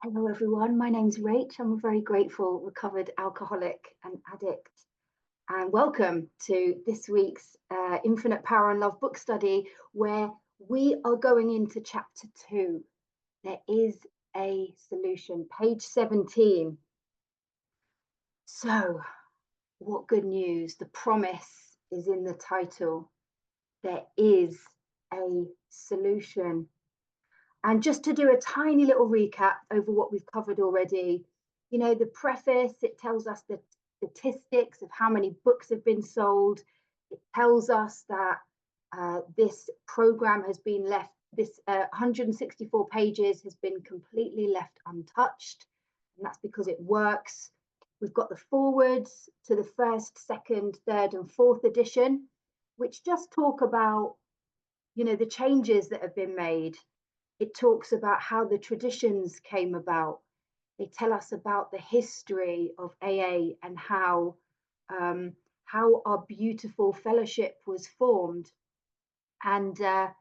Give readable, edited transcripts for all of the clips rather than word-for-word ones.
Hello, everyone. My name's Rach. I'm a very grateful recovered alcoholic and addict. And welcome to this week's Infinite Power and Love book study, where we are going into chapter 2. There is a solution, page 17. So, what good news? The promise is in the title. There is a solution. And just to do a tiny little recap over what we've covered already, the preface, it tells us the statistics of how many books have been sold. It tells us that this program has been left, this 164 pages has been completely left untouched. And that's because it works. We've got the forwards to the first, second, third, and fourth edition, which just talk about, the changes that have been made. It talks about how the traditions came about. They tell us about the history of AA and how our beautiful fellowship was formed. And at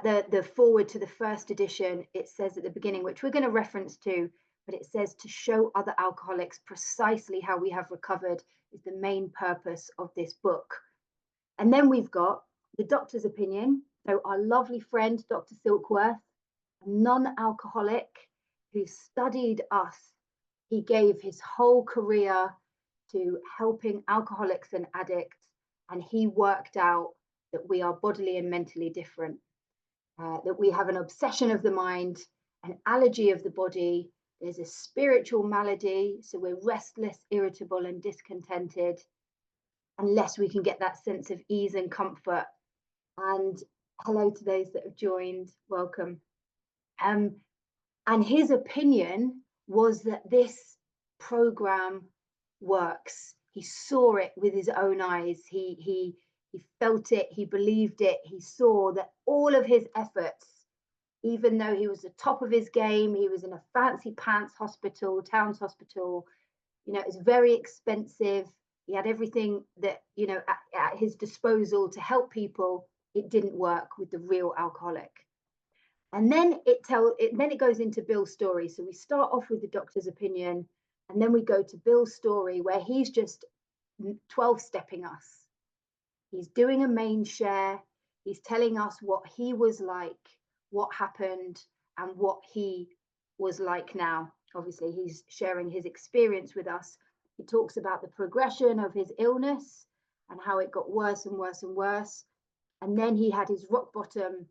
the forward to the first edition, it says at the beginning, which we're going to reference to, but it says to show other alcoholics precisely how we have recovered is the main purpose of this book. And then we've got the doctor's opinion. So our lovely friend, Dr. Silkworth, a non-alcoholic who studied us. He gave his whole career to helping alcoholics and addicts, and he worked out that we are bodily and mentally different, that we have an obsession of the mind, an allergy of the body, there's a spiritual malady, so we're restless, irritable, and discontented, unless we can get that sense of ease and comfort. And hello to those that have joined, welcome. And his opinion was that this program works. He saw it with his own eyes. He felt it, he believed it, he saw that all of his efforts, even though he was the top of his game, he was in a fancy pants hospital, Towns Hospital, it was very expensive. He had everything that, at his disposal to help people. It didn't work with the real alcoholic. And then it goes into Bill's story. So we start off with the doctor's opinion, and then we go to Bill's story where he's just 12-stepping us. He's doing a main share. He's telling us what he was like, what happened, and what he was like now. Obviously, he's sharing his experience with us. He talks about the progression of his illness and how it got worse and worse and worse. And then he had his rock bottom.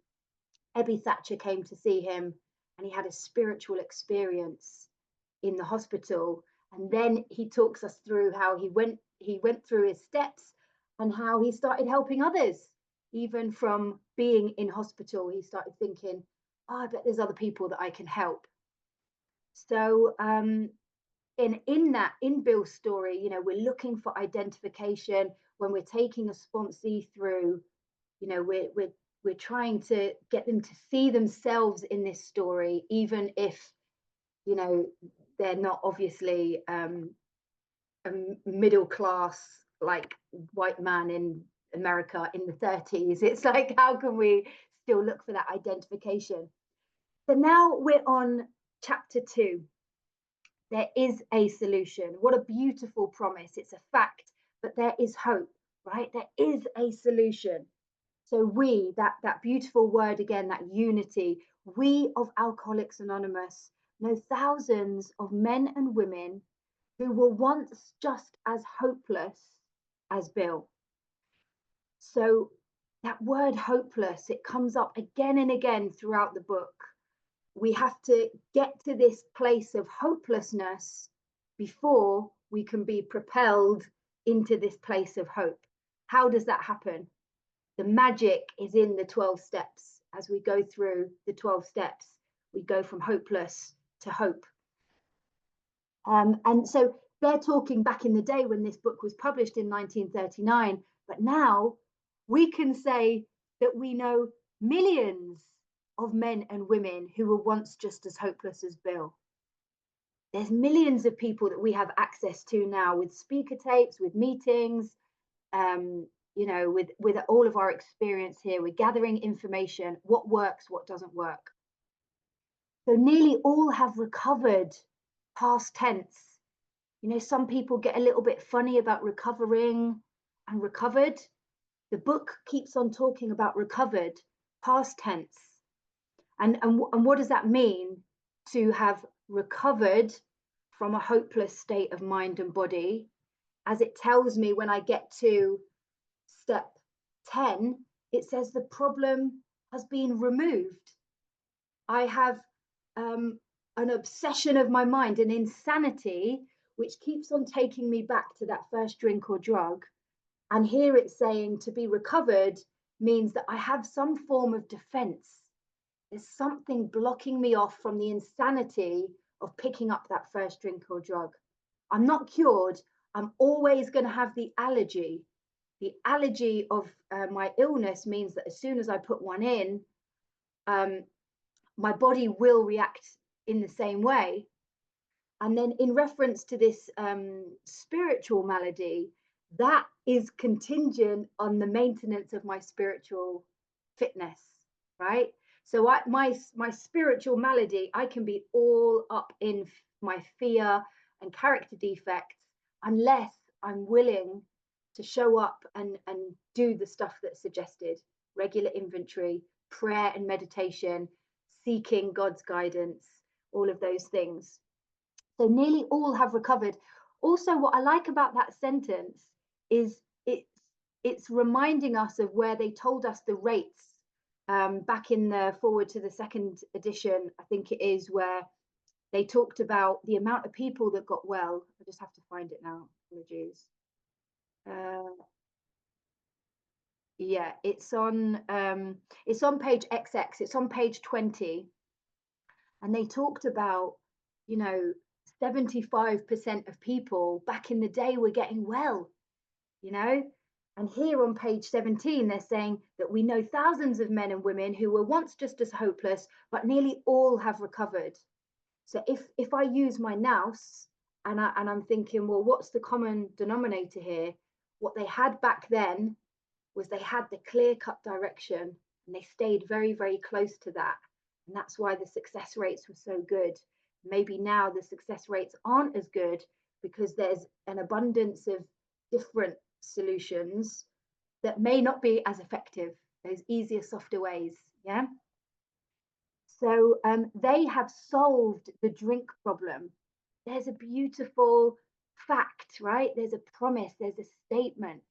Ebby Thatcher came to see him, and he had a spiritual experience in the hospital. And then he talks us through how he went through his steps and how he started helping others. Even from being in hospital, he started thinking, I bet there's other people that I can help. So in Bill's story, we're looking for identification when we're taking a sponsee through. We're trying to get them to see themselves in this story, even if they're not obviously a middle class like white man in America in the 30s. It's like, how can we still look for that identification? So now we're on chapter 2. There is a solution. What a beautiful promise. It's a fact, but there is hope, right? There is a solution. So we, that beautiful word again, that unity, we of Alcoholics Anonymous know thousands of men and women who were once just as hopeless as Bill. So that word hopeless, it comes up again and again throughout the book. We have to get to this place of hopelessness before we can be propelled into this place of hope. How does that happen? The magic is in the 12 steps. As we go through the 12 steps, we go from hopeless to hope. And so they're talking back in the day when this book was published in 1939, but now we can say that we know millions of men and women who were once just as hopeless as Bill. There's millions of people that we have access to now with speaker tapes, with meetings, with all of our experience here. We're gathering information, what works, what doesn't work. So nearly all have recovered, past tense. You know, some people get a little bit funny about recovering and recovered. The book keeps on talking about recovered, past tense. And what does that mean to have recovered from a hopeless state of mind and body? As it tells me when I get to step 10, it says the problem has been removed. I have an obsession of my mind, an insanity, which keeps on taking me back to that first drink or drug. And here it's saying to be recovered means that I have some form of defense. There's something blocking me off from the insanity of picking up that first drink or drug. I'm not cured. I'm always going to have the allergy. The allergy of my illness means that as soon as I put one in, my body will react in the same way. And then in reference to this spiritual malady, that is contingent on the maintenance of my spiritual fitness, right? So my spiritual malady, I can be all up in my fear and character defects unless I'm willing to show up and do the stuff that's suggested: regular inventory, prayer and meditation, seeking God's guidance, all of those things. So nearly all have recovered. Also, what I like about that sentence is it's reminding us of where they told us the rates back in the forward to the second edition, I think it is, where they talked about the amount of people that got well. I just have to find it now. Apologies. Yeah, it's on page XX. It's on page 20, and they talked about, you know, 75% of people back in the day were getting well, you know. And here on page 17, they're saying that we know thousands of men and women who were once just as hopeless, but nearly all have recovered. So if I use my nous and I'm thinking, well, what's the common denominator here? What they had back then was they had the clear-cut direction, and they stayed very, very close to that. And that's why the success rates were so good. Maybe now the success rates aren't as good because there's an abundance of different solutions that may not be as effective, those easier, softer ways. Yeah. So they have solved the drink problem. There's a beautiful fact, right? There's a promise, there's a statement.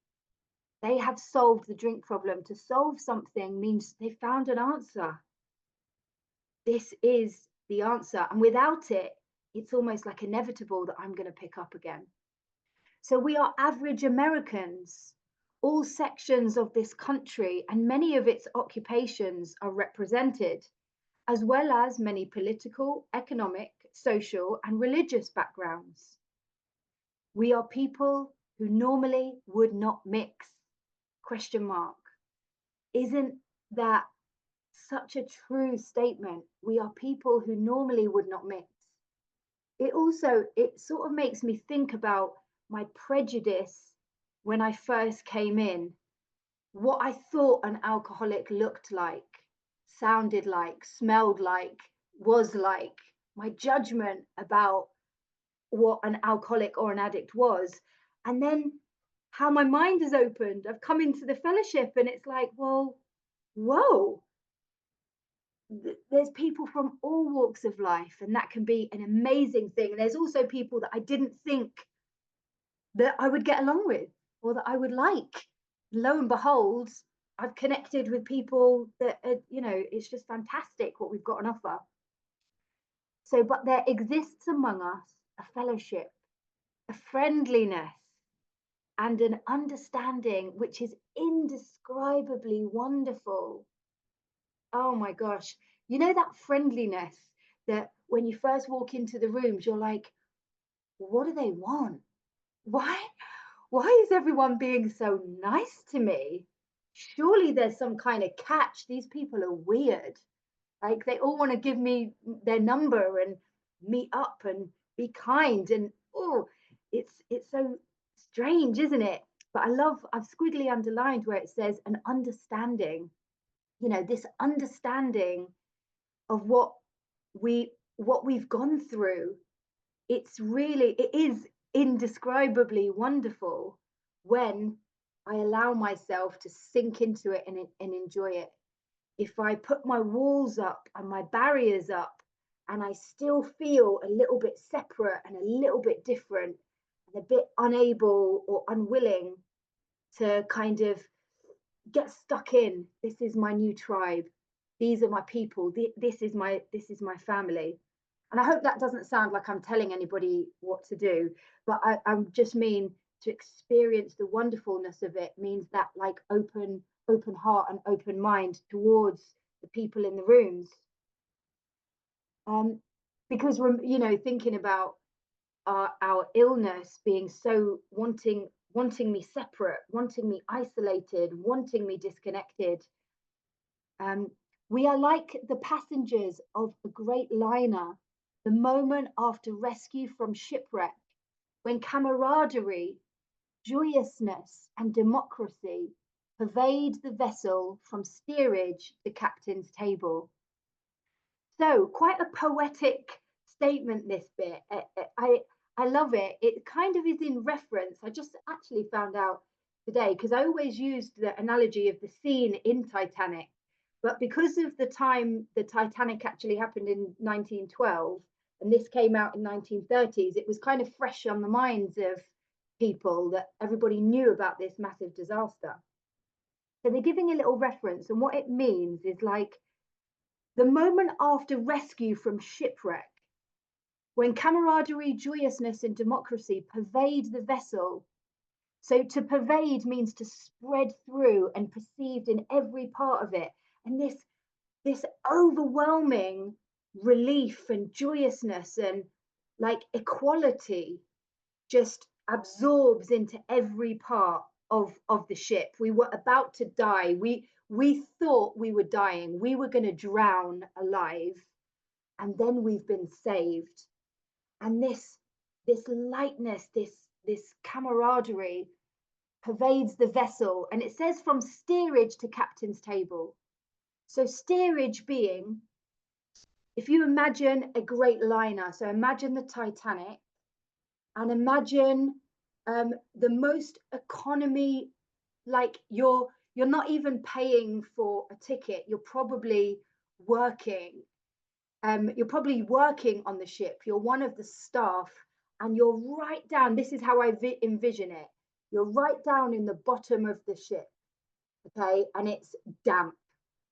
They have solved the drink problem. To solve something means they found an answer. This is the answer. And without it, it's almost like inevitable that I'm going to pick up again. So we are average Americans. All sections of this country and many of its occupations are represented, as well as many political, economic, social, and religious backgrounds. We are people who normally would not mix. Question mark. Isn't that such a true statement? We are people who normally would not mix. It sort of makes me think about my prejudice when I first came in, what I thought an alcoholic looked like, sounded like, smelled like, was like, my judgment about what an alcoholic or an addict was. And then how my mind has opened. I've come into the fellowship and it's like, well, whoa, there's people from all walks of life, and that can be an amazing thing. And there's also people that I didn't think that I would get along with or that I would like. Lo and behold, I've connected with people that you know, it's just fantastic what we've got on offer. So, but there exists among us a fellowship, a friendliness, and an understanding which is indescribably wonderful. Oh my gosh. You know, that friendliness that when you first walk into the rooms, you're like, what do they want? Why is everyone being so nice to me? Surely there's some kind of catch. These people are weird. Like they all want to give me their number and meet up and be kind. And oh, it's so strange, isn't it? But I've squiggly underlined where it says an understanding. You know, this understanding of what what we've gone through, it is indescribably wonderful when I allow myself to sink into it and enjoy it. If I put my walls up and my barriers up and I still feel a little bit separate and a little bit different and a bit unable or unwilling to kind of get stuck in, this is my new tribe, these are my people, this is my family. And I hope that doesn't sound like I'm telling anybody what to do, but I just mean to experience the wonderfulness of it means that like open heart and open mind towards the people in the rooms. Because we're, you know, thinking about our illness being so wanting me separate, wanting me isolated, wanting me disconnected. We are like the passengers of a great liner, the moment after rescue from shipwreck, when camaraderie, joyousness, and democracy pervade the vessel from steerage to captain's table. So, quite a poetic statement, this bit. I love it. It kind of is in reference. I just actually found out today because I always used the analogy of the scene in Titanic. But because of the time the Titanic actually happened in 1912 and this came out in 1930s, it was kind of fresh on the minds of people that everybody knew about this massive disaster. So they're giving a little reference, and what it means is like the moment after rescue from shipwreck, when camaraderie, joyousness, and democracy pervade the vessel. So to pervade means to spread through and perceived in every part of it. And this overwhelming relief and joyousness and like equality just absorbs into every part of the ship. We were about to die. We thought we were dying. We were going to drown alive. And then we've been saved. And this lightness, this camaraderie pervades the vessel. And it says from steerage to captain's table. So steerage being, if you imagine a great liner, so imagine the Titanic and imagine the most economy, like you're not even paying for a ticket, you're probably working. You're probably working on the ship, you're one of the staff, and you're right down, this is how I envision it, you're right down in the bottom of the ship, okay, and it's damp,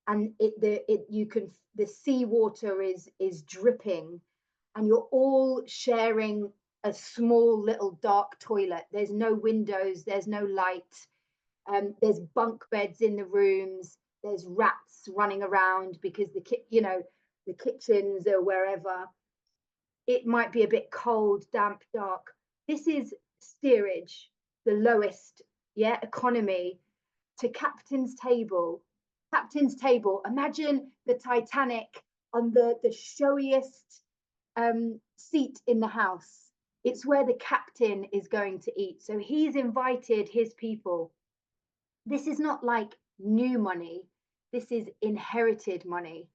and the seawater is dripping, and you're all sharing a small little dark toilet. There's no windows, there's no light, there's bunk beds in the rooms, there's rats running around because the kitchens or wherever. It might be a bit cold, damp, dark. This is steerage, the lowest, economy, to captain's table. Captain's table. Imagine the Titanic on the showiest seat in the house. It's where the captain is going to eat. So he's invited his people. This is not like new money. This is inherited money.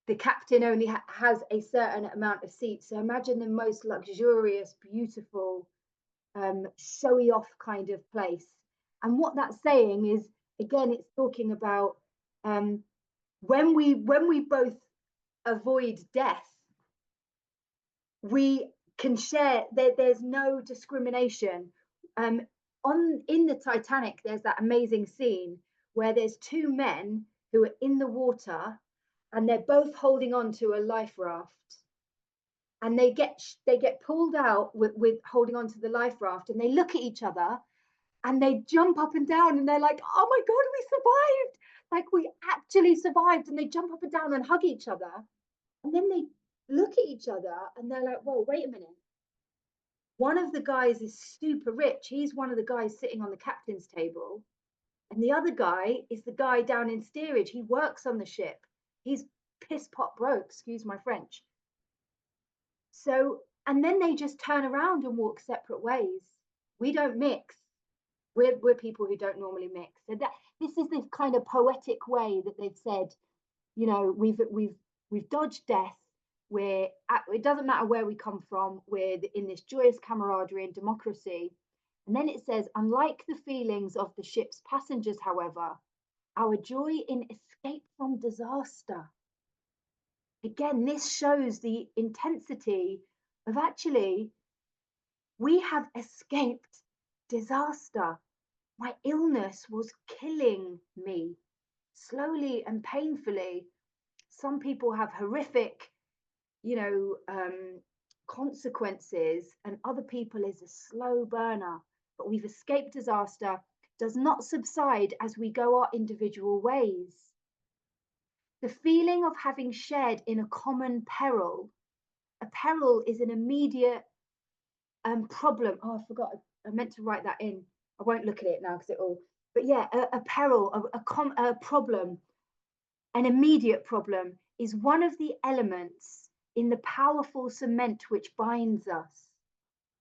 The captain only has a certain amount of seats. So imagine the most luxurious, beautiful, showy off kind of place. And what that's saying is, again, it's talking about when we both avoid death, we can share. There's no discrimination. In the Titanic, there's that amazing scene where there's two men who are in the water, and they're both holding on to a life raft, and they get pulled out with holding on to the life raft, and they look at each other and they jump up and down and they're like, oh my God, we survived. Like we actually survived. And they jump up and down and hug each other. And then they look at each other and they're like, whoa, wait a minute. One of the guys is super rich. He's one of the guys sitting on the captain's table. And the other guy is the guy down in steerage. He works on the ship. He's piss pot broke, excuse my French. So, and then they just turn around and walk separate ways. We don't mix. We're people who don't normally mix. So this is this kind of poetic way that they've said, you know, we've dodged death. it doesn't matter where we come from, we're in this joyous camaraderie and democracy. And then it says, unlike the feelings of the ship's passengers, however, our joy in escape from disaster. Again, this shows the intensity of actually, we have escaped disaster. My illness was killing me slowly and painfully. Some people have horrific, consequences, and other people is a slow burner. But we've escaped disaster, does not subside as we go our individual ways. The feeling of having shared in a common peril. A peril is an immediate problem. Oh, I forgot. I meant to write that in. I won't look at it now because it all. But yeah, a peril, a problem, an immediate problem is one of the elements in the powerful cement which binds us.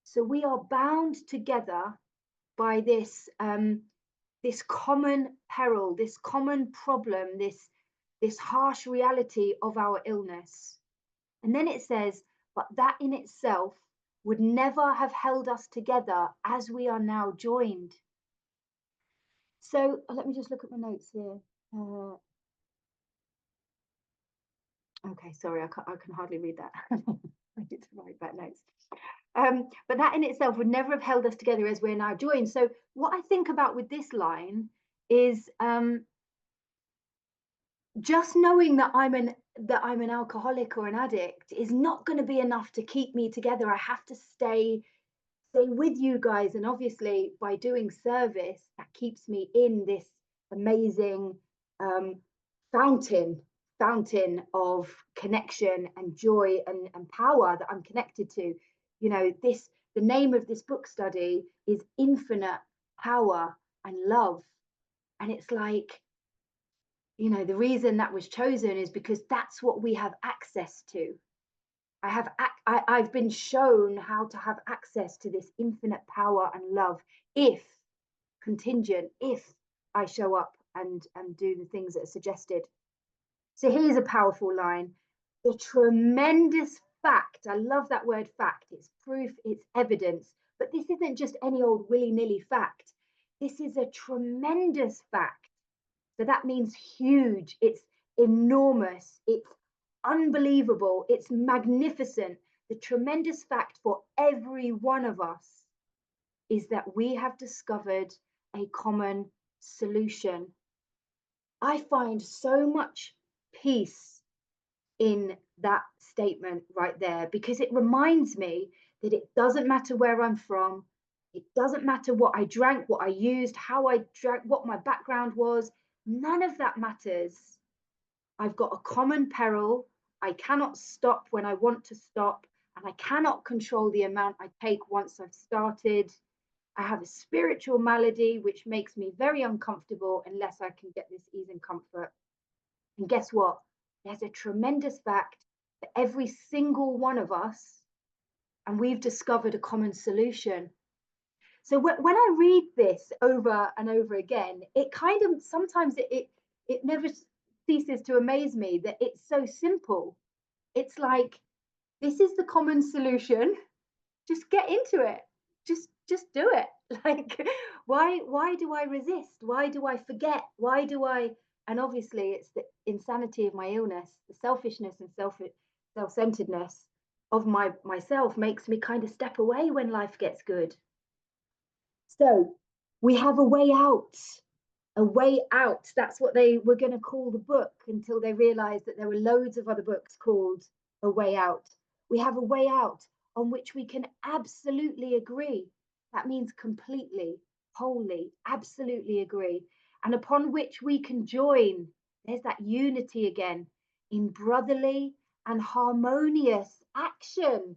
So we are bound together by this this common peril, this common problem, this harsh reality of our illness. And then it says, but that in itself would never have held us together as we are now joined. So let me just look at my notes here. Okay, sorry, I can hardly read that. I need to write back notes. But that in itself would never have held us together as we're now joined. So what I think about with this line is just knowing that I'm an alcoholic or an addict is not going to be enough to keep me together. I have to stay with you guys, and obviously by doing service, that keeps me in this amazing fountain of connection and joy and power that I'm connected to. The name of this book study is Infinite Power and Love, and it's like, the reason that was chosen is because that's what we have access to. I've been shown how to have access to this infinite power and love if I show up and do the things that are suggested. So here's a powerful line. The tremendous fact, I love that word fact, it's proof, it's evidence, but this isn't just any old willy-nilly fact. This is a tremendous fact. So that means huge, it's enormous, it's unbelievable, it's magnificent. The tremendous fact for every one of us is that we have discovered a common solution. I find so much peace in that statement right there, because it reminds me that it doesn't matter where I'm from, it doesn't matter what I drank, what I used, how I drank, what my background was, none of that matters. I've got a common peril. I cannot stop when I want to stop, and I cannot control the amount I take once I've started. I have a spiritual malady which makes me very uncomfortable unless I can get this ease and comfort. And guess what? There's a tremendous fact for every single one of us, and we've discovered a common solution. So when I read this over and over again, it kind of sometimes it never ceases to amaze me that it's so simple. It's like, this is the common solution. Just get into it. Just do it. Like, why do I resist? Why do I forget? Why do I? And obviously, it's the insanity of my illness, the selfishness and self-centeredness of myself makes me kind of step away when life gets good. So we have a way out. A way out. That's what they were going to call the book, until they realized that there were loads of other books called A Way Out. We have a way out on which we can absolutely agree. That means completely, wholly, absolutely agree. And upon which we can join. There's that unity again, in brotherly and harmonious action.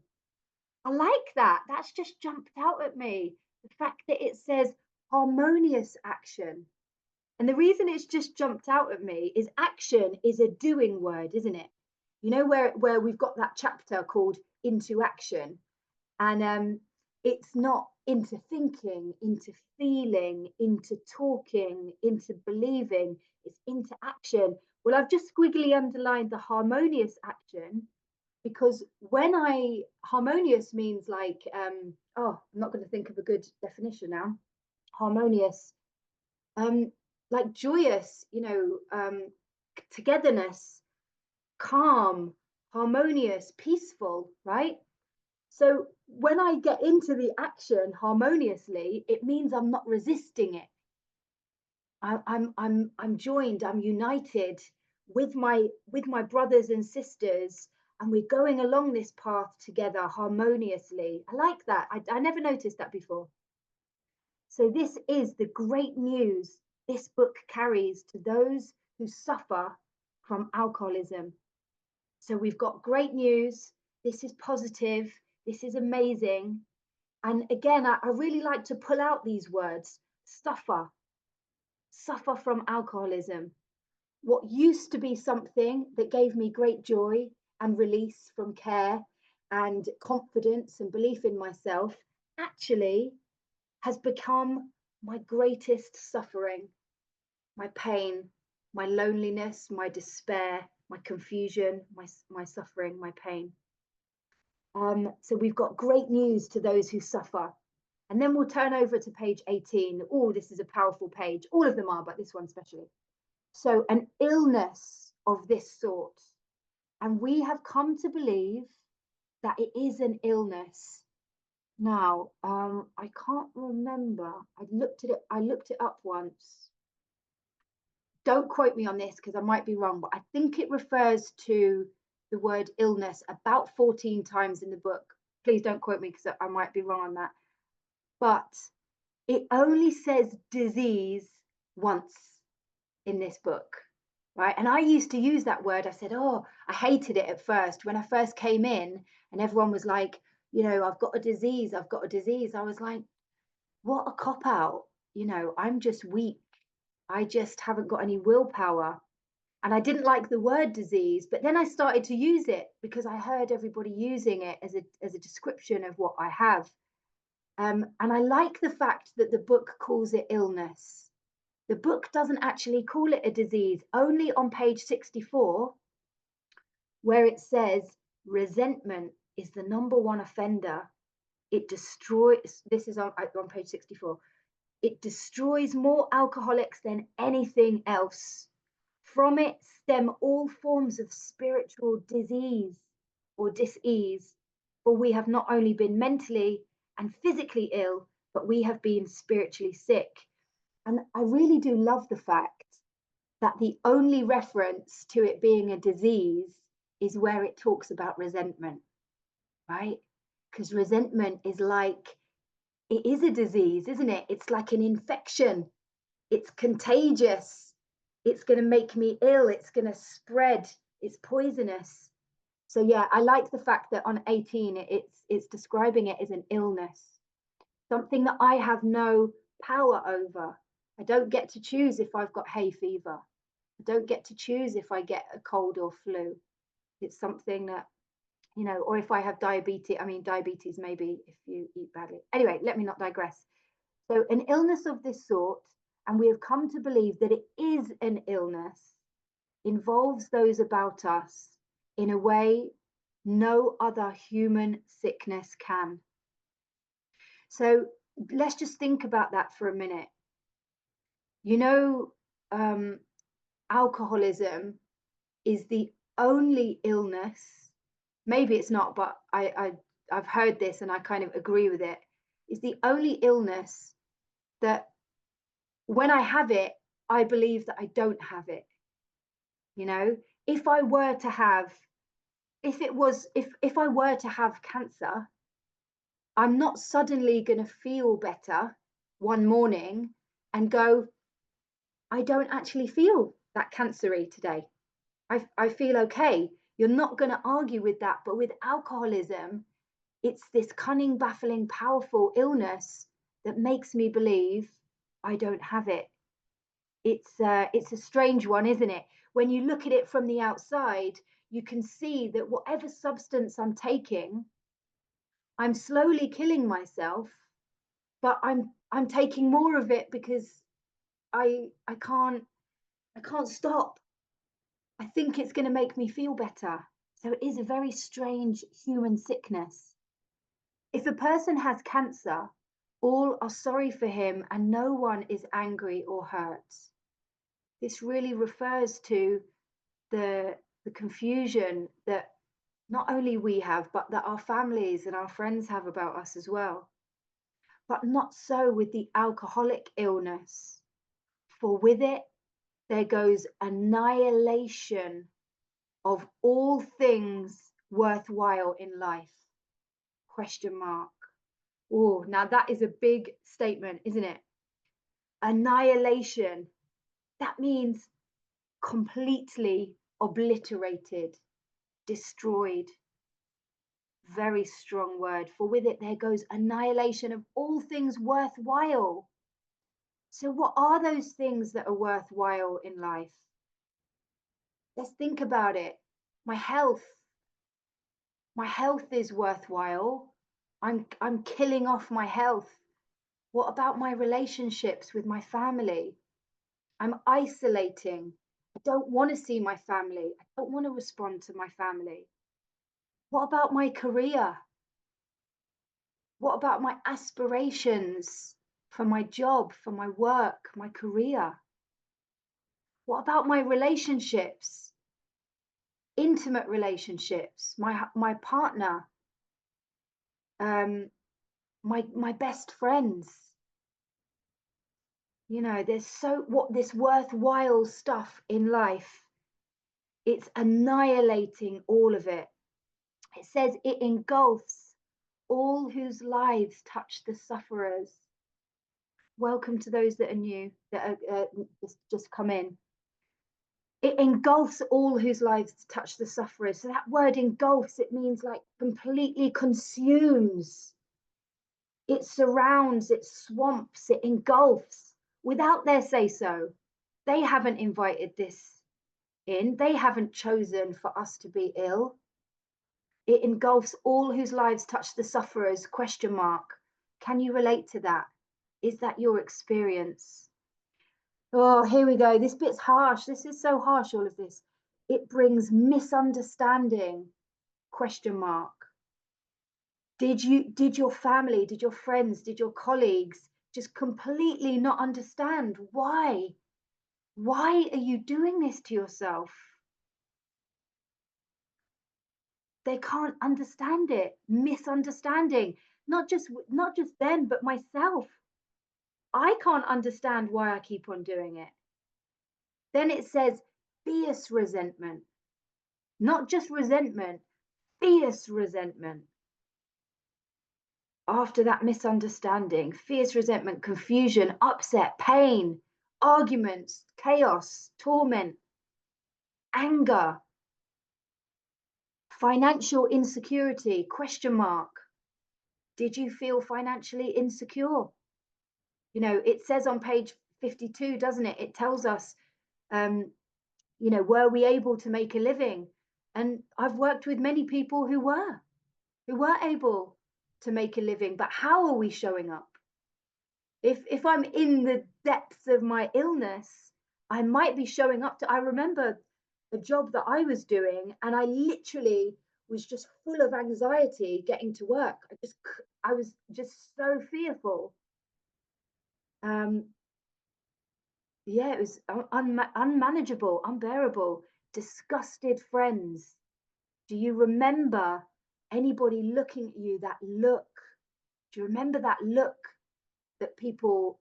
I like that. That's just jumped out at me. The fact that it says harmonious action. And the reason it's just jumped out at me is action is a doing word, isn't it? Where we've got that chapter called Into Action. And it's not into thinking, into feeling, into talking, into believing. It's into action. Well, I've just squiggly underlined the harmonious action, because harmonious means like, oh, I'm not going to think of a good definition now. Harmonious, um, like joyous, togetherness, calm, harmonious, peaceful, right? So when I get into the action harmoniously, it means I'm not resisting it. I'm joined, I'm united with my brothers and sisters, and we're going along this path together harmoniously. I like that. I never noticed that before. So this is the great news this book carries to those who suffer from alcoholism. So we've got great news. This is positive. This is amazing. And again, I really like to pull out these words: suffer, suffer from alcoholism. What used to be something that gave me great joy and release from care and confidence and belief in myself actually has become my greatest suffering, my pain, my loneliness, my despair, my confusion, my suffering, my pain. So we've got great news to those who suffer. And then we'll turn over to page 18. Oh, this is a powerful page. All of them are, but this one especially. So, an illness of this sort. And we have come to believe that it is an illness. Now, I can't remember. I looked it up once. Don't quote me on this because I might be wrong, but I think it refers to the word illness about 14 times in the book. Please don't quote me because I might be wrong on that. But it only says disease once in this book, right? And I used to use that word. I said, oh, I hated it at first. When I first came in and everyone was like, I've got a disease, I've got a disease. I was like, what a cop out. I'm just weak. I just haven't got any willpower. And I didn't like the word disease, but then I started to use it because I heard everybody using it as a description of what I have. And I like the fact that the book calls it illness. The book doesn't actually call it a disease, only on page 64, where it says resentment is the number one offender. It destroys, this is on page 64, it destroys more alcoholics than anything else. From it stem all forms of spiritual disease or dis-ease, for we have not only been mentally and physically ill, but we have been spiritually sick. And I really do love the fact that the only reference to it being a disease is where it talks about resentment, right? Because resentment is like, it is a disease, isn't it? It's like an infection. It's contagious. It's going to make me ill. It's going to spread. It's poisonous. So yeah, I like the fact that on 18, it's describing it as an illness, something that I have no power over. I don't get to choose if I've got hay fever. I don't get to choose if I get a cold or flu. It's something that, or if I have diabetes. I mean, diabetes maybe if you eat badly. Anyway, let me not digress. So, an illness of this sort, and we have come to believe that it is an illness, involves those about us in a way no other human sickness can. So, let's just think about that for a minute. Um, alcoholism is the only illness, maybe it's not, but I've heard this and I kind of agree with it, is the only illness that when I have it, I believe that I don't have it. If I were to have, if I were to have cancer, I'm not suddenly going to feel better one morning and go, I don't actually feel that cancery today. I feel okay. You're not going to argue with that. But with alcoholism, it's this cunning, baffling, powerful illness that makes me believe I don't have it. It's a strange one, isn't it? When you look at it from the outside, you can see that whatever substance I'm taking, I'm slowly killing myself, but I'm taking more of it because I can't stop. I think it's going to make me feel better. So it is a very strange human sickness. If a person has cancer, all are sorry for him and no one is angry or hurt. This really refers to the confusion that not only we have, but that our families and our friends have about us as well. But not so with the alcoholic illness, for with it there goes annihilation of all things worthwhile in life. Question mark. Oh, now that is a big statement, isn't it? Annihilation. That means completely obliterated, destroyed. Very strong word. For with it there goes annihilation of all things worthwhile. So, what are those things that are worthwhile in life? Let's think about it. My health. My health is worthwhile. I'm killing off my health. What about my relationships with my family? I'm isolating. I don't want to see my family. I don't want to respond to my family. What about my career? What about my aspirations for my job, for my work, my career? What about my relationships? Intimate relationships, my partner, my best friends. You know, there's so what this worthwhile stuff in life. It's annihilating all of it. It says it engulfs all whose lives touch the sufferers. Welcome to those that are new, that are just come in. It engulfs all whose lives touch the sufferers. So that word engulfs, it means like completely consumes. It surrounds, it swamps, it engulfs without their say so. They haven't invited this in. They haven't chosen for us to be ill. It engulfs all whose lives touch the sufferers, question mark. Can you relate to that? Is that your experience? Oh, here we go. This bit's harsh. This is so harsh, all of this. It brings misunderstanding, question mark. Did your family, did your friends, did your colleagues just completely not understand why? Why are you doing this to yourself? They can't understand it. Misunderstanding. Not just them, but myself. I can't understand why I keep on doing it. Then it says fierce resentment. Not just resentment, fierce resentment. After that misunderstanding, fierce resentment, confusion, upset, pain, arguments, chaos, torment, anger, financial insecurity, question mark. Did you feel financially insecure? You know, it says on page 52, doesn't it? It tells us, you know, were we able to make a living? And I've worked with many people who were able to make a living, but how are we showing up? If I'm in the depths of my illness, I might be showing up to, I remember a job that I was doing and I literally was just full of anxiety getting to work. I was just so fearful. Yeah, it was unmanageable, unbearable, disgusted friends. Do you remember anybody looking at you, that look? Do you remember that look that people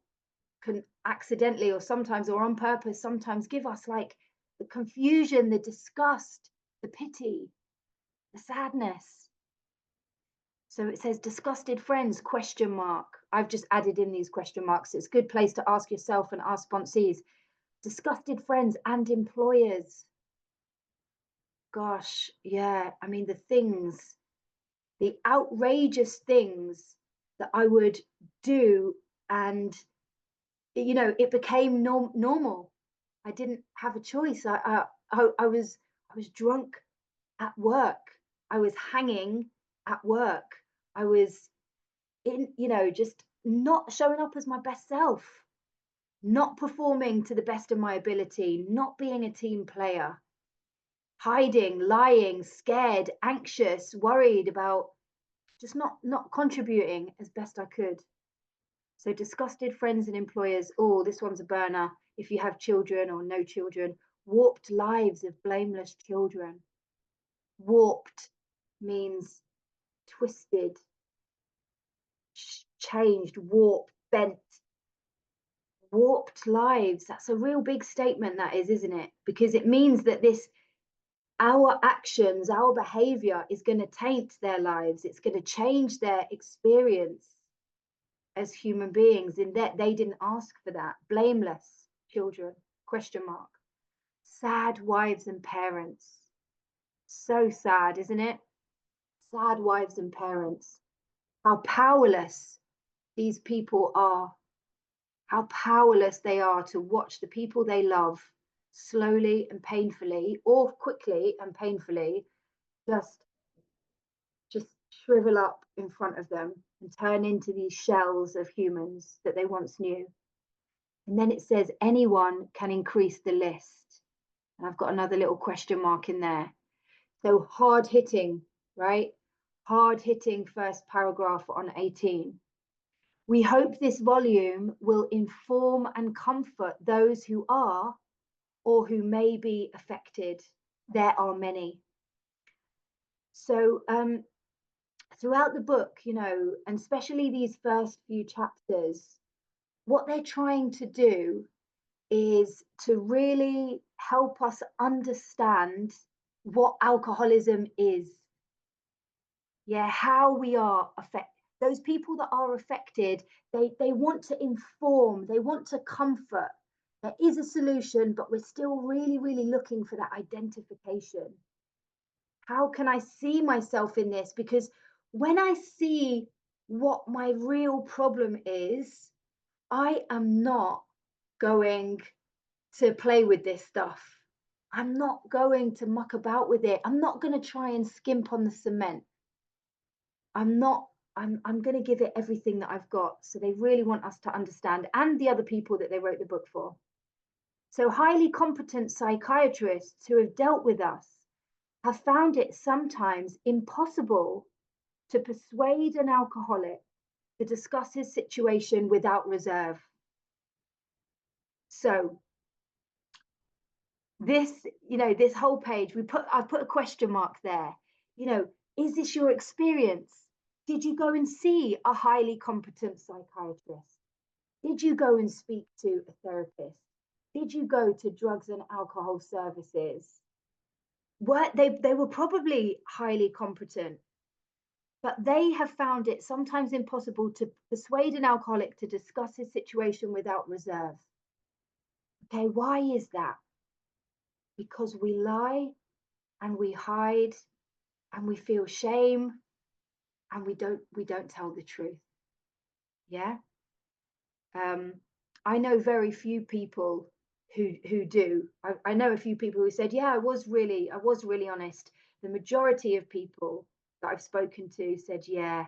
can accidentally or sometimes or on purpose sometimes give us, like the confusion, the disgust, the pity, the sadness? So it says disgusted friends, question mark. I've just added in these question marks. It's a good place to ask yourself and ask sponsees. Disgusted friends and employers. Gosh, yeah. I mean, the outrageous things that I would do, and you know, it became normal. I didn't have a choice. I was drunk at work. I was hanging at work. I was in, you know, just not showing up as my best self, not performing to the best of my ability, not being a team player. hiding, lying, scared, anxious, worried about just not contributing as best I could. So disgusted friends and employers, oh, this one's a burner if you have children or no children. Warped lives of blameless children. Warped means twisted, changed, warped, bent. Warped lives. That's a real big statement, that is, isn't it? Because it means that our actions, our behavior is going to taint their lives. It's going to change their experience as human beings, in that they didn't ask for that. Blameless children, question mark. Sad wives and parents. So sad, isn't it? Sad wives and parents. How powerless these people are. How powerless they are to watch the people they love slowly and painfully, or quickly and painfully, just shrivel up in front of them and turn into these shells of humans that they once knew. And then it says anyone can increase the list. And I've got another little question mark in there. So hard hitting, right? Hard hitting first paragraph on 18. We hope this volume will inform and comfort those who are or who may be affected. There are many. So throughout the book, you know, and especially these first few chapters, what they're trying to do is to really help us understand what alcoholism is. Yeah, how we are affected. Those people that are affected, they want to inform, they want to comfort. There is a solution, but we're still really, really looking for that identification. How can I see myself in this? Because when I see what my real problem is, I am not going to play with this stuff. I'm not going to muck about with it. I'm not going to try and skimp on the cement. I'm going to give it everything that I've got. So they really want us to understand, and the other people that they wrote the book for. So highly competent psychiatrists who have dealt with us have found it sometimes impossible to persuade an alcoholic to discuss his situation without reserve. So this, you know, this whole page, I put a question mark there. You know, is this your experience? Did you go and see a highly competent psychiatrist? Did you go and speak to a therapist? Did you go to drugs and alcohol services? They were probably highly competent, but they have found it sometimes impossible to persuade an alcoholic to discuss his situation without reserve. Okay, why is that? Because we lie and we hide and we feel shame and we don't tell the truth. Yeah. I know very few people who do. I know a few people who said, yeah, I was really honest. The majority of people that I've spoken to said, yeah,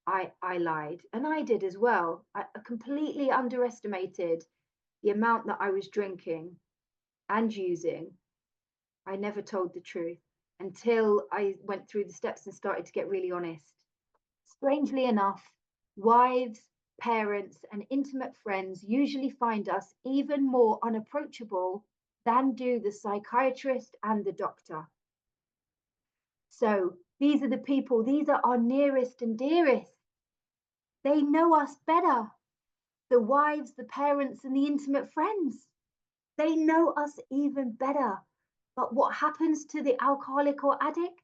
I lied. And I did as well. I completely underestimated the amount that I was drinking and using. I never told the truth until I went through the steps and started to get really honest. Strangely enough, wives, parents, and intimate friends usually find us even more unapproachable than do the psychiatrist and the doctor. So these are the people, these are our nearest and dearest. They know us better. The wives, the parents, and the intimate friends. They know us even better. But what happens to the alcoholic or addict?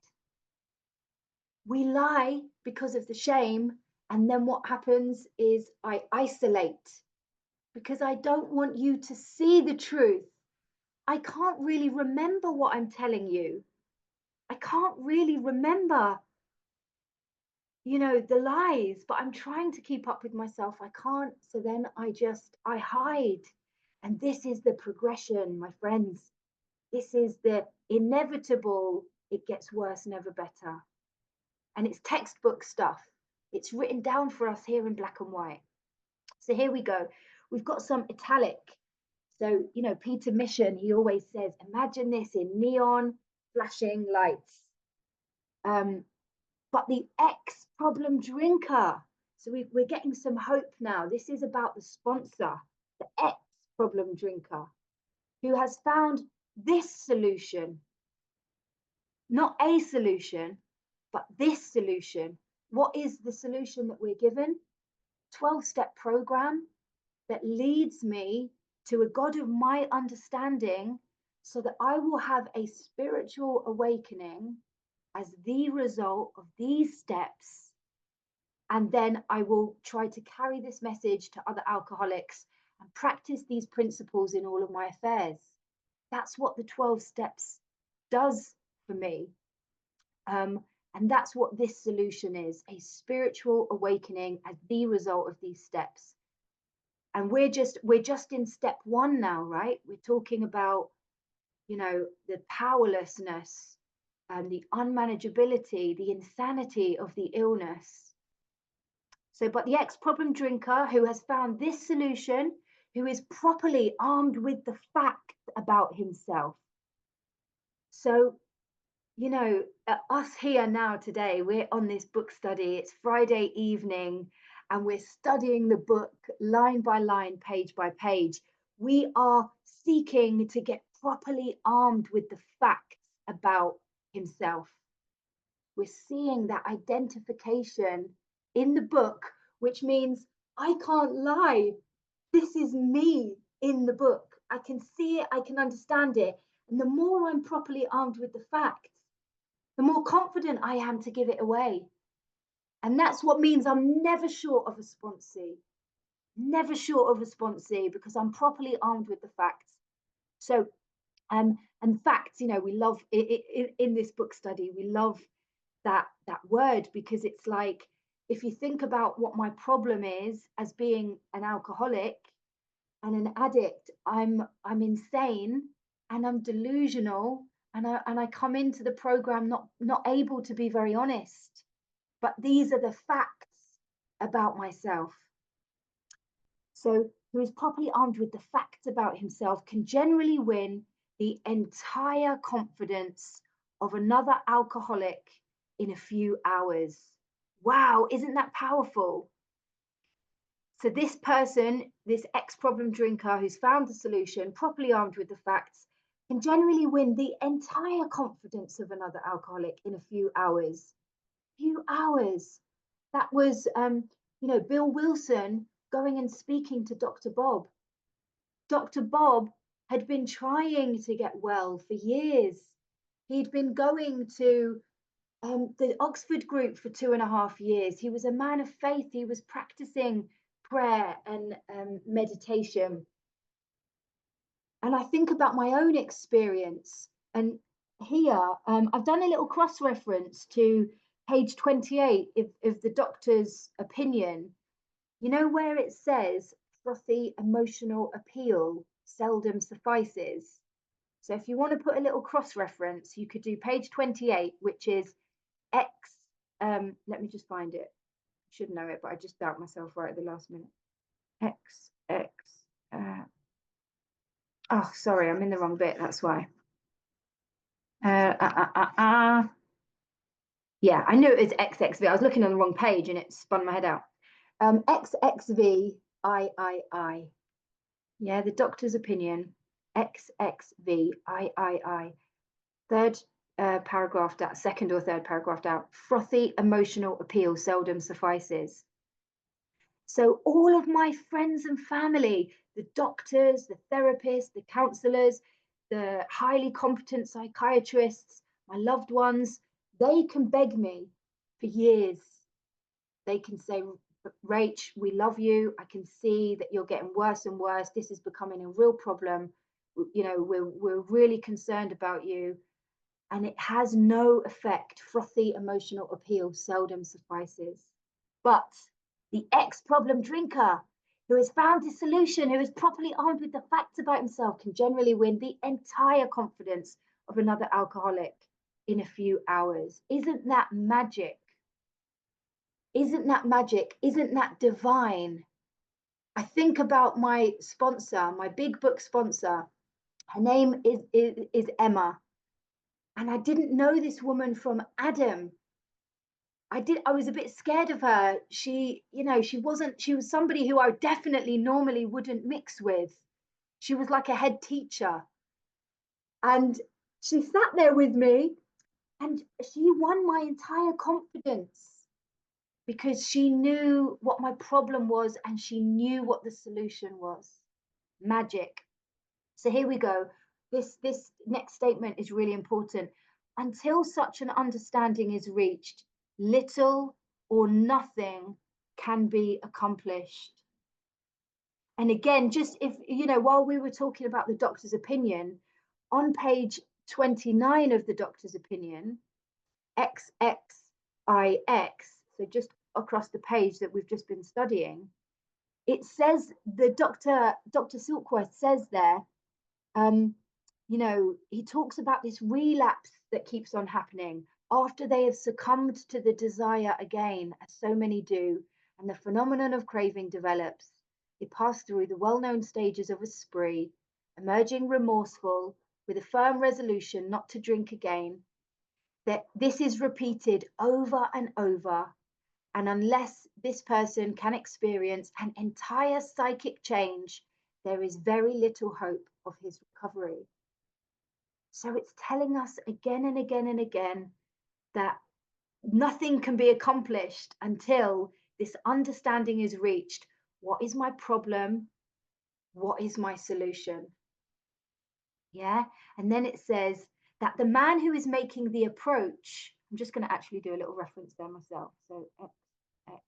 We lie because of the shame. And then what happens is I isolate because I don't want you to see the truth. I can't really remember what I'm telling you. I can't really remember, you know, the lies, but I'm trying to keep up with myself. I can't. So then I hide. And this is the progression, my friends. This is the inevitable, it gets worse, never better. And it's textbook stuff. It's written down for us here in black and white. So here we go. We've got some italic. So, you know, Peter Mission, he always says, imagine this in neon, flashing lights. But the ex-problem drinker. So we're getting some hope now. This is about the sponsor, the ex-problem drinker, who has found this solution. Not a solution, but this solution. What is the solution that we're given? 12-step program that leads me to a God of my understanding so that I will have a spiritual awakening as the result of these steps. And then I will try to carry this message to other alcoholics and practice these principles in all of my affairs. That's what the 12 steps does for me. And that's what this solution is, a spiritual awakening as the result of these steps. And we're just in step 1 now, right? We're talking about, the powerlessness and the unmanageability, the insanity of the illness. So, but the ex-problem drinker who has found this solution, who is properly armed with the facts about himself. So, us here now today, we're on this book study. It's Friday evening, and we're studying the book line by line, page by page. We are seeking to get properly armed with the facts about himself. We're seeing that identification in the book, which means I can't lie. This is me in the book. I can see it, I can understand it. And the more I'm properly armed with the facts, the more confident I am to give it away. And that's what means I'm never short of a sponsee. Never short of a sponsee, because I'm properly armed with the facts. So, and facts, we love in this book study, we love that word, because it's like, if you think about what my problem is as being an alcoholic and an addict, I'm insane and I'm delusional, and I come into the program not able to be very honest. But these are the facts about myself. So who is properly armed with the facts about himself can generally win the entire confidence of another alcoholic in a few hours. Wow, isn't that powerful? So this person, this ex-problem drinker who's found the solution, properly armed with the facts, can generally win the entire confidence of another alcoholic in a few hours. Few hours. That was, Bill Wilson going and speaking to Dr. Bob. Dr. Bob had been trying to get well for years. He'd been going to the Oxford group for 2.5 years. He was a man of faith. He was practicing prayer and meditation. And I think about my own experience. And here, I've done a little cross-reference to page 28 of the doctor's opinion. Where it says frothy emotional appeal seldom suffices. So if you want to put a little cross-reference, you could do page 28, which is X. Let me just find it. I should know it, but I just doubt myself right at the last minute. XX. Oh, sorry, I'm in the wrong bit. That's why. Yeah, I knew it was XXV. I was looking on the wrong page and it spun my head out. XXV III. Yeah, the doctor's opinion. XXV III. Third paragraph down, second or third paragraph down. Frothy emotional appeal seldom suffices. So all of my friends and family, the doctors, the therapists, the counselors, the highly competent psychiatrists, my loved ones, they can beg me for years. They can say, Rach, we love you. I can see that you're getting worse and worse. This is becoming a real problem. We're really concerned about you. And it has no effect. Frothy emotional appeal seldom suffices. But the ex-problem drinker who has found a solution, who is properly armed with the facts about himself, can generally win the entire confidence of another alcoholic in a few hours. Isn't that magic? Isn't that magic? Isn't that divine? I think about my sponsor, my big book sponsor. Her name is Emma. And I didn't know this woman from Adam. I was a bit scared of her. She was somebody who I definitely normally wouldn't mix with. She was like a head teacher. And she sat there with me and she won my entire confidence because she knew what my problem was and she knew what the solution was. Magic. So here we go. This next statement is really important. Until such an understanding is reached, little or nothing can be accomplished. And again, just if while we were talking about the doctor's opinion, on page 29 of the doctor's opinion, XXIX, so just across the page that we've just been studying, it says Dr. Silkworth says there, he talks about this relapse that keeps on happening after they have succumbed to the desire again, as so many do, and the phenomenon of craving develops. They pass through the well-known stages of a spree, emerging remorseful, with a firm resolution not to drink again. That this is repeated over and over, and unless this person can experience an entire psychic change, there is very little hope of his recovery. So it's telling us again and again and again that nothing can be accomplished until this understanding is reached. What is my problem? What is my solution? Yeah. And then it says that the man who is making the approach, I'm just going to actually do a little reference there myself. So X, X,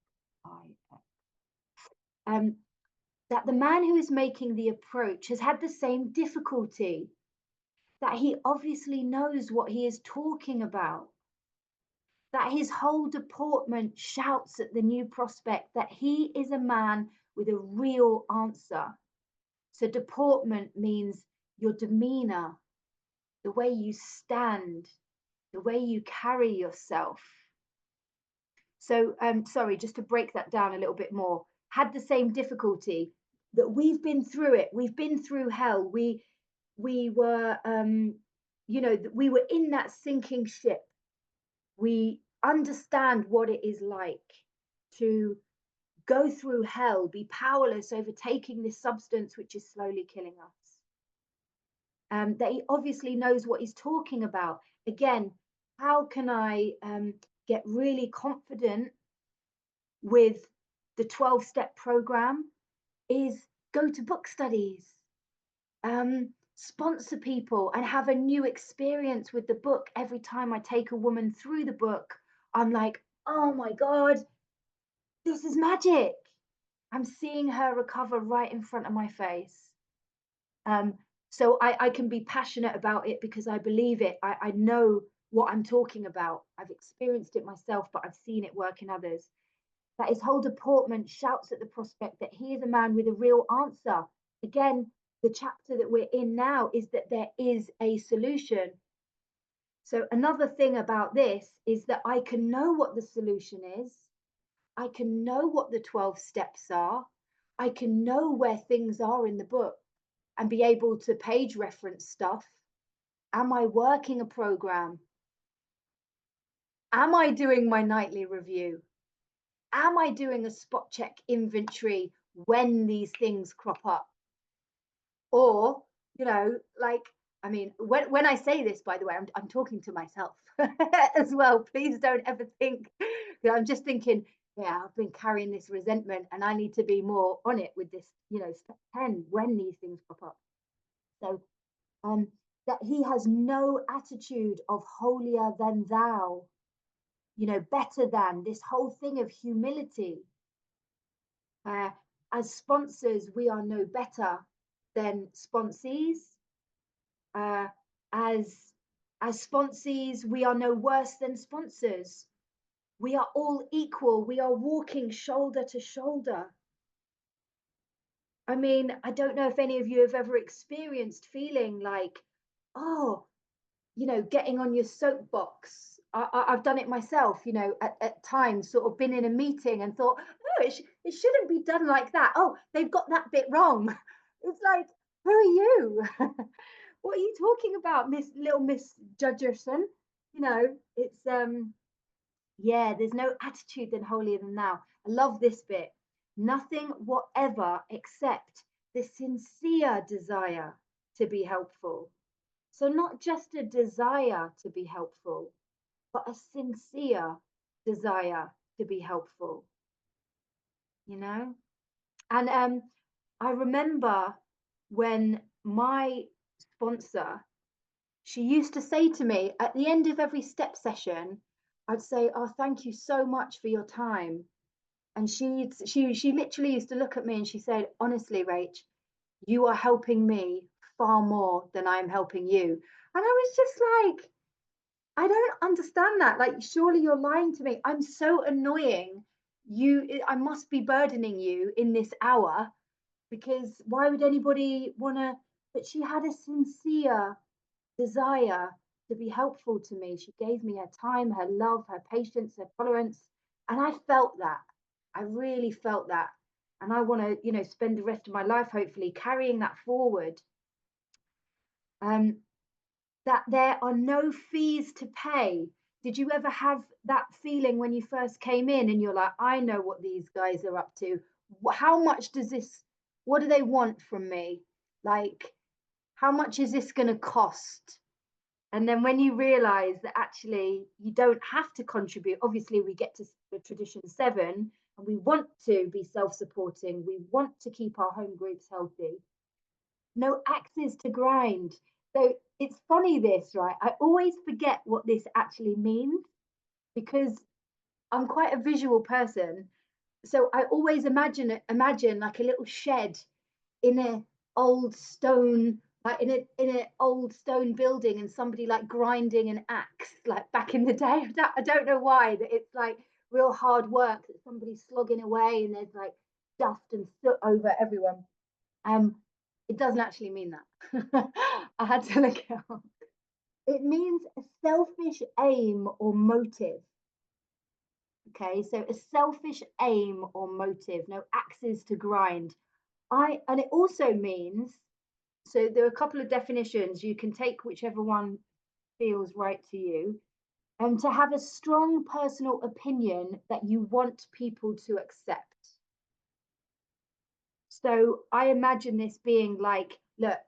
I, X. That the man who is making the approach has had the same difficulty, that he obviously knows what he is talking about, that his whole deportment shouts at the new prospect that he is a man with a real answer. So deportment means your demeanor, the way you stand, the way you carry yourself. So, sorry, just to break that down a little bit more, had the same difficulty, that we've been through it. We've been through hell. We were, we were in that sinking ship. We understand what it is like to go through hell, be powerless over taking this substance which is slowly killing us. That he obviously knows what he's talking about. Again, how can I get really confident with the 12-step program? Is go to book studies, sponsor people, and have a new experience with the book. Every time I take a woman through the book, I'm like, oh my God, this is magic. I'm seeing her recover right in front of my face. So I can be passionate about it because I believe it. I know what I'm talking about. I've experienced it myself, but I've seen it work in others. That his whole deportment shouts at the prospect that he is a man with a real answer. Again, the chapter that we're in now is that there is a solution. So another thing about this is that I can know what the solution is. I can know what the 12 steps are. I can know where things are in the book and be able to page reference stuff. Am I working a program? Am I doing my nightly review? Am I doing a spot check inventory when these things crop up? Or, when I say this, by the way, I'm talking to myself as well. Please don't ever think, I'm just thinking, yeah, I've been carrying this resentment and I need to be more on it with this, step 10, when these things crop up. So, that he has no attitude of holier than thou, better than, this whole thing of humility. As sponsors, we are no better than sponsees. As sponsees, we are no worse than sponsors. We are all equal. We are walking shoulder to shoulder. I mean, I don't know if any of you have ever experienced feeling like, oh, getting on your soapbox. I've done it myself, at times, sort of been in a meeting and thought, oh, it shouldn't be done like that. Oh, they've got that bit wrong. It's like, who are you? what are you talking about, Miss Judgerson? You know, it's yeah, there's no attitude than holier than thou. I love this bit. Nothing whatever except the sincere desire to be helpful. So not just a desire to be helpful, but a sincere desire to be helpful, you know? And I remember when my sponsor, she used to say to me at the end of every step session, I'd say, "Oh, thank you so much for your time." And she literally used to look at me and she said, "Honestly, Rach, you are helping me far more than I am helping you." And I was just like, I don't understand that. Like, surely you're lying to me. I'm so annoying. I must be burdening you in this hour, because why would anybody want to? But she had a sincere desire to be helpful to me. She gave me her time, her love, her patience, her tolerance. And I felt that. I really felt that. And I want to, spend the rest of my life, hopefully, carrying that forward. That there are no fees to pay. Did you ever have that feeling when you first came in and you're like, I know what these guys are up to? How much what do they want from me? Like, how much is this going to cost? And then when you realize that actually you don't have to contribute, obviously we get to the tradition 7 and we want to be self-supporting. We want to keep our home groups healthy. No axes to grind. So it's funny this, right? I always forget what this actually means because I'm quite a visual person. So I always imagine like a little shed in a old stone, like in an old stone building, and somebody like grinding an axe, like back in the day. I don't know why, that it's like real hard work, that somebody's slogging away and there's like dust and soot over everyone. It doesn't actually mean that. I had to look it up. It means a selfish aim or motive. Okay, so a selfish aim or motive, no axes to grind. And it also means, so there are a couple of definitions, you can take whichever one feels right to you, and to have a strong personal opinion that you want people to accept. So I imagine this being like, look,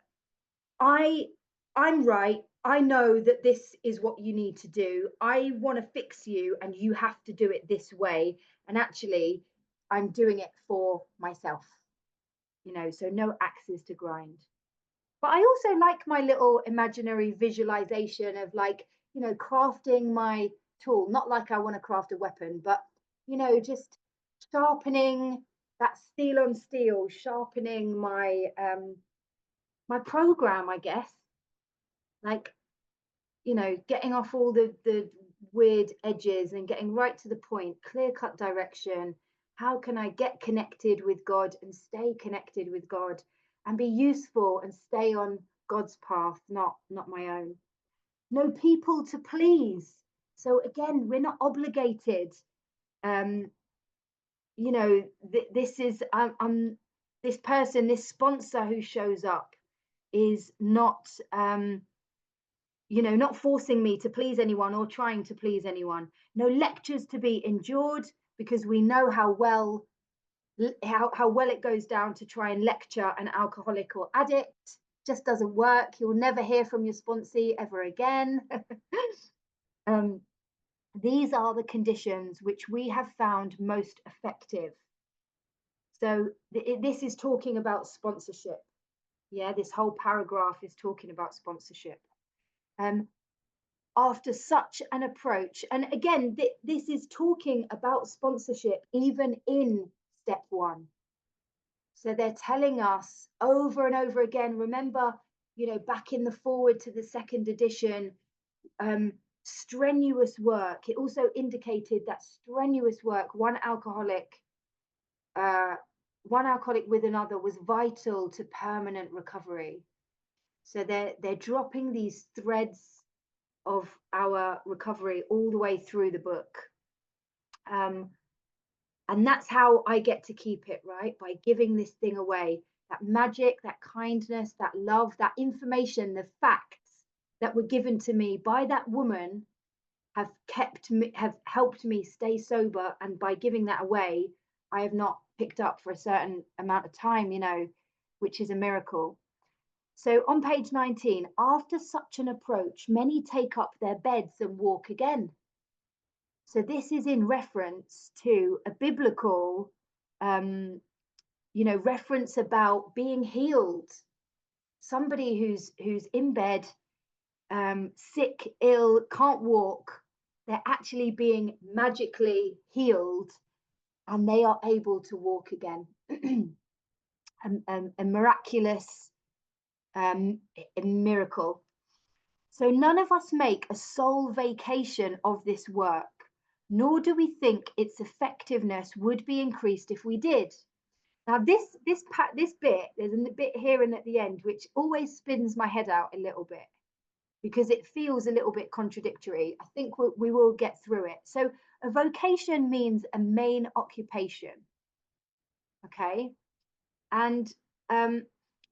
I'm right. I know that this is what you need to do. I want to fix you and you have to do it this way. And actually, I'm doing it for myself, so no axes to grind. But I also like my little imaginary visualization of, like, crafting my tool, not like I want to craft a weapon, but, just sharpening that steel on steel, sharpening my program, I guess. Like, getting off all the weird edges and getting right to the point, clear cut direction. How can I get connected with God and stay connected with God and be useful and stay on God's path, not my own? No people to please. So again, we're not obligated. This is this person, this sponsor who shows up is not not forcing me to please anyone or trying to please anyone. No lectures to be endured, because we know how well it goes down to try and lecture an alcoholic or addict. Just doesn't work. You'll never hear from your sponsee ever again. These are the conditions which we have found most effective. So this is talking about sponsorship. Yeah, this whole paragraph is talking about sponsorship. After such an approach, and again, this is talking about sponsorship even in step 1. So they're telling us over and over again, remember, back in the forward to the 2nd edition, strenuous work. It also indicated that strenuous work, one alcoholic with another, was vital to permanent recovery. So they're dropping these threads of our recovery all the way through the book. And that's how I get to keep it, right? By giving this thing away. that magic, that kindness, that love, that information, the facts that were given to me by that woman have helped me stay sober. And by giving that away, I have not picked up for a certain amount of time, which is a miracle. So on page 19, after such an approach, many take up their beds and walk again. So this is in reference to a biblical, reference about being healed. Somebody who's in bed, sick, ill, can't walk, they're actually being magically healed, and they are able to walk again. A miraculous a miracle. So none of us make a sole vacation of this work, nor do we think its effectiveness would be increased if we did. Now this bit, there's a bit here and at the end which always spins my head out a little bit, because it feels a little bit contradictory. I think we will get through it. So a vocation means a main occupation, okay? And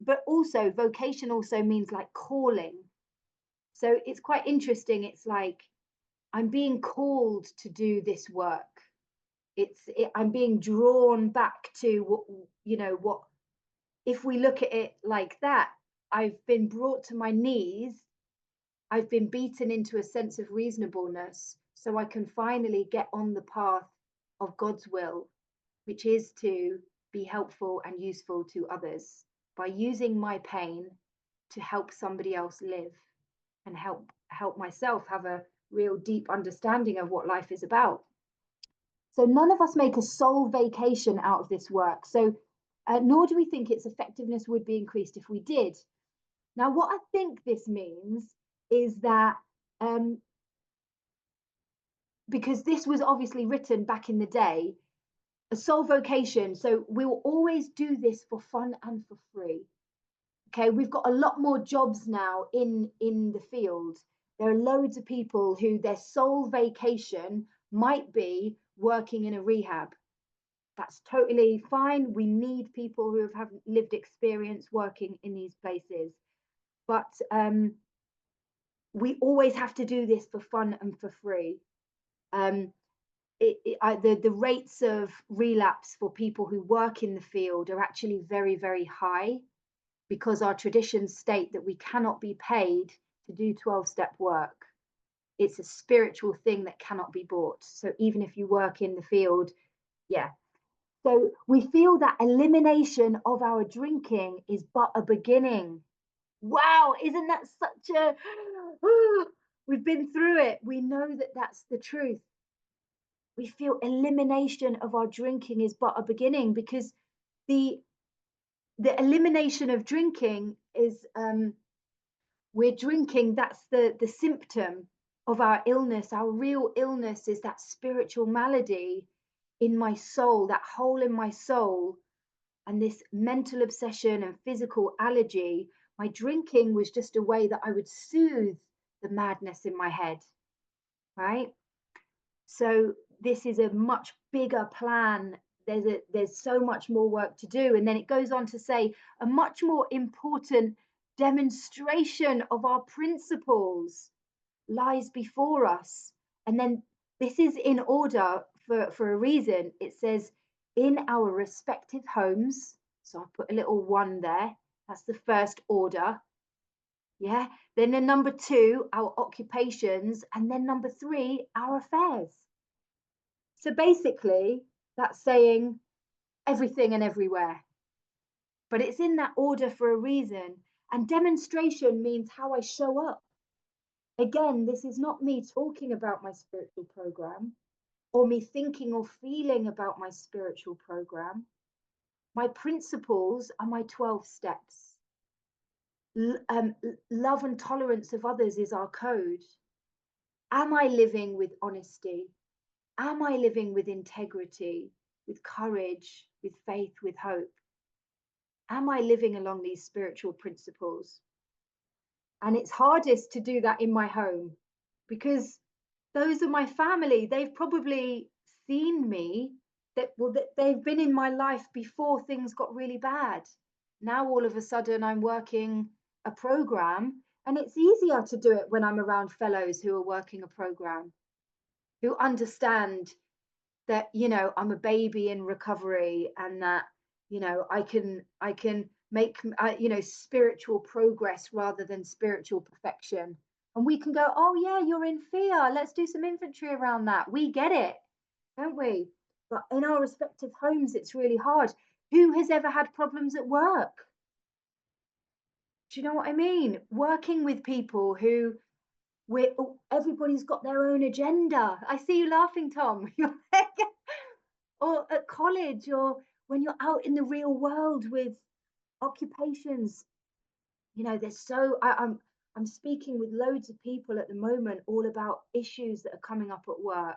but also vocation also means like calling. So it's quite interesting. It's like, I'm being called to do this work. I'm being drawn back to what, if we look at it like that, I've been brought to my knees. I've been beaten into a sense of reasonableness, so I can finally get on the path of God's will, which is to be helpful and useful to others by using my pain to help somebody else live and help myself have a real deep understanding of what life is about. So none of us make a sole vacation out of this work. So nor do we think its effectiveness would be increased if we did. Now, what I think this means is that because this was obviously written back in the day, a sole vocation. So we'll always do this for fun and for free. Okay, we've got a lot more jobs now in the field. There are loads of people who their sole vacation might be working in a rehab. That's totally fine. We need people who have lived experience working in these places. But we always have to do this for fun and for free. The rates of relapse for people who work in the field are actually very, very high, because our traditions state that we cannot be paid to do 12-step work. It's a spiritual thing that cannot be bought. So even if you work in the field, yeah. So we feel that elimination of our drinking is but a beginning. Wow, isn't that such a, we've been through it. We know that that's the truth. We feel elimination of our drinking is but a beginning, because the elimination of drinking is, we're drinking, that's the symptom of our illness. Our real illness is that spiritual malady in my soul, that hole in my soul, and this mental obsession and physical allergy. My drinking was just a way that I would soothe the madness in my head, right? So this is a much bigger plan. There's so much more work to do. And then it goes on to say a much more important demonstration of our principles lies before us. And then this is in order for a reason. It says in our respective homes. So I'll put a little 1 there. That's the first order. Yeah. Then the number 2, our occupations. And then number 3, our affairs. So basically, that's saying everything and everywhere. But it's in that order for a reason. And demonstration means how I show up. Again, this is not me talking about my spiritual program or me thinking or feeling about my spiritual program. My principles are my 12 steps. Love and tolerance of others is our code. Am I living with honesty? Am I living with integrity, with courage, with faith, with hope? Am I living along these spiritual principles? And it's hardest to do that in my home, because those are my family. They've probably seen me, that they've been in my life before things got really bad. Now all of a sudden I'm working a program, and it's easier to do it when I'm around fellows who are working a program, who understand that, I'm a baby in recovery, and that, I can make, spiritual progress rather than spiritual perfection. And we can go, oh yeah, you're in fear, let's do some inventory around that. We get it, don't we? But in our respective homes, it's really hard. Who has ever had problems at work? Do you know what I mean? Working with people who, everybody's got their own agenda. I see you laughing, Tom. Or at college, or when you're out in the real world with occupations. There's I'm speaking with loads of people at the moment all about issues that are coming up at work.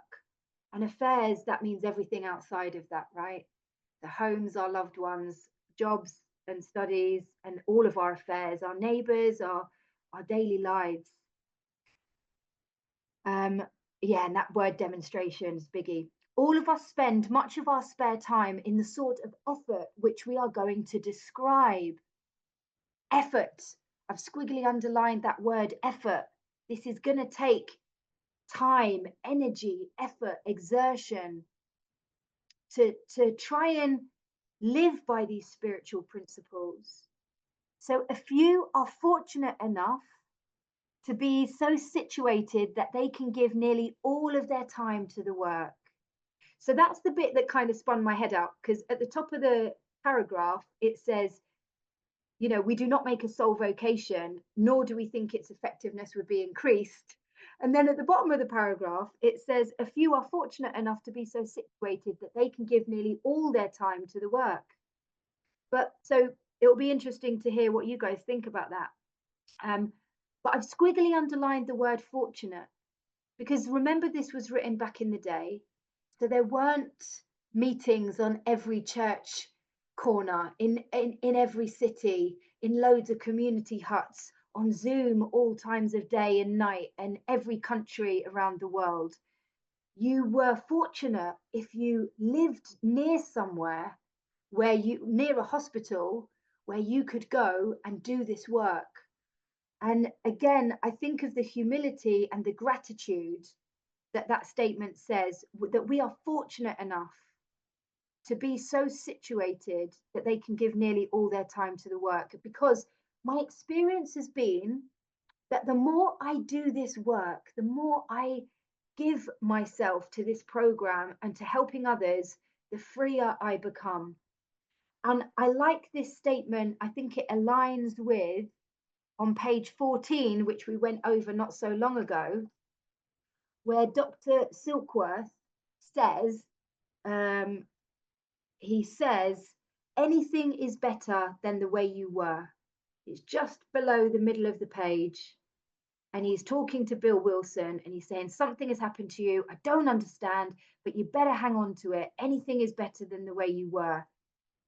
And affairs, that means everything outside of that, right? The homes, our loved ones, jobs and studies, and all of our affairs, our neighbors, our daily lives. Yeah, and that word demonstration is biggie. All of us spend much of our spare time in the sort of effort which we are going to describe. Effort. I've squiggly underlined that word effort. This is going to take time, energy, effort, exertion to try and live by these spiritual principles. So a few are fortunate enough to be so situated that they can give nearly all of their time to the work. So that's the bit that kind of spun my head out, because at the top of the paragraph, it says, we do not make a sole vocation, nor do we think its effectiveness would be increased. And then at the bottom of the paragraph, it says, a few are fortunate enough to be so situated that they can give nearly all their time to the work. But so it'll be interesting to hear what you guys think about that. But I've squiggly underlined the word fortunate, because remember, this was written back in the day. So there weren't meetings on every church corner, in every city, in loads of community huts, on Zoom all times of day and night, and every country around the world. You were fortunate if you lived near somewhere, near a hospital, where you could go and do this work. And again, I think of the humility and the gratitude that statement says, that we are fortunate enough to be so situated that they can give nearly all their time to the work. Because my experience has been that the more I do this work, the more I give myself to this program and to helping others, the freer I become. And I like this statement. I think it aligns with, on page 14, which we went over not so long ago, where Dr. Silkworth says, he says, anything is better than the way you were. It's just below the middle of the page. And he's talking to Bill Wilson, and he's saying, something has happened to you. I don't understand, but you better hang on to it. Anything is better than the way you were.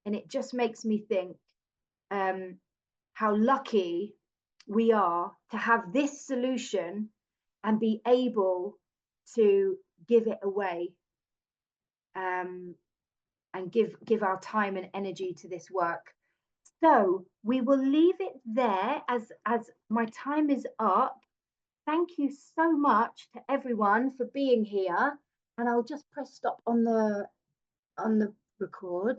And it just makes me think how lucky we are to have this solution and be able to give it away, and give our time and energy to this work. So we will leave it there, as my time is up. Thank you so much to everyone for being here, and I'll just press stop on the record.